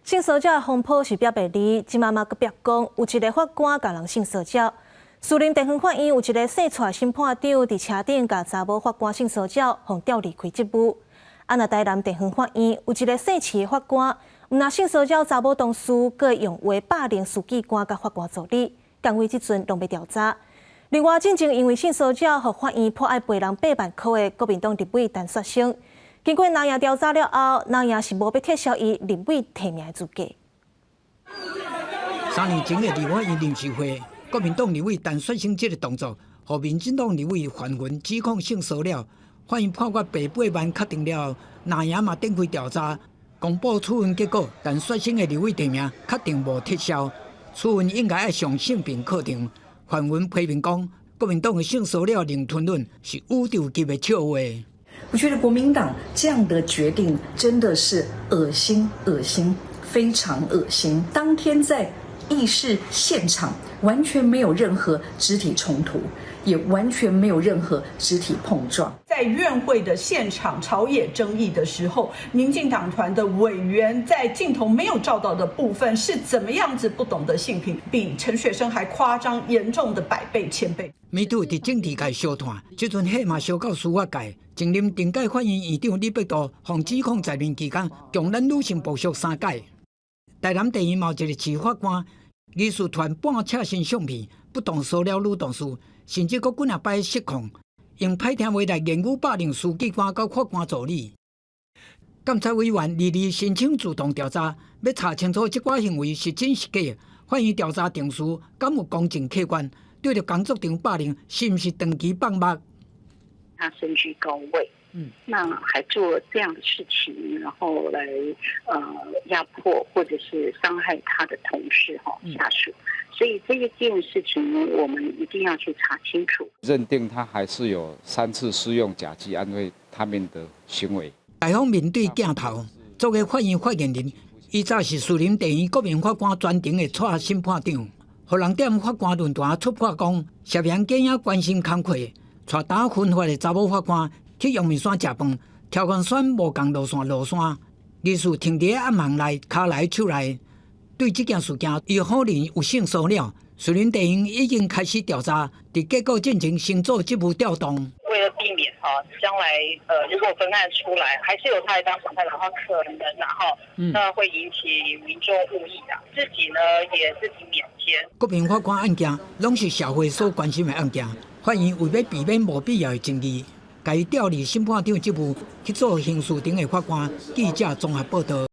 性骚扰的风波是表白离，即嘛阁别讲有一个法官甲人性骚扰。士林地方法院有一个姓蔡审判长伫车顶甲查某法官性骚扰，互调离开职务。那台南地方法院有一个姓徐的法官，毋但性骚扰查某同事，阁用话霸凌书记官甲法官助理，岗位即阵拢要调查。另外，进前因为性骚扰，互法院迫害赔人8万块的国民党立委陈雪生，经过南营调查了后，南营是无要撤销伊立委提名的资格。3年前的立法院临时会，国民党立委陈雪生这个动作，互民进党立委范云指控性骚扰，法院判决赔8万，确定了后，南营嘛展开调查，公布处分结果，陈雪生的立委提名确定无撤销，处分应该要上性平课程。范云批评讲，国民党的性骚扰零吞论是宇宙级的笑话。我觉得国民党这样的决定真的是恶心，非常恶心。当天在议事现场完全没有任何肢体冲突，也完全没有任何肢体碰撞。在院会的现场朝野争议的时候，民进党团的委员在镜头没有照到的部分是怎么样子不懂得性平，比陈雪生还夸张严重的100倍、1000倍。面对伫政治界烧炭，即阵火嘛烧到司法界。前任政界法院院长李伯道防指控在任期间强奸女性部属3届。台南地院嘛有一个徐法官，疑似传半赤身相片，不当骚扰女同事，甚至佫几啊摆失控，用歹听话来言语霸凌书记官甲法官助理。监察委员李丽申请主动调查，要查清楚即寡行为是真是假。法院调查定数敢有公正客观？对着工作场霸凌，是不是长期放目？他身居高位，那还做这样的事情，然后来压迫或者是伤害他的同事下属，所以这件事情呢，我们一定要去查清楚。认定他还是有3次施用甲基安慰他们的行为。台方面对镜头，作为法院发言人，伊早是士林地院国民法官专庭的蔡审判长。互人踮法官论坛出发讲，涉嫌假影关心工课，带打分发的查某法官去阳明山食饭，条件选无共落山，疑似停伫暗巷内、骹内、手内。对这件事件，伊否认有性骚扰。士林地院已经开始调查，伫结果进行先做职务调动。为了避免将来如果分案出来，还是有他来当审判的话，可能那会引起民众误议的，自己呢也自己免签。国民法官案件拢是社会所关心的案件，法院为要避免无必要的争议，该调离审判长职务去做刑事庭的法官。记者综合报道。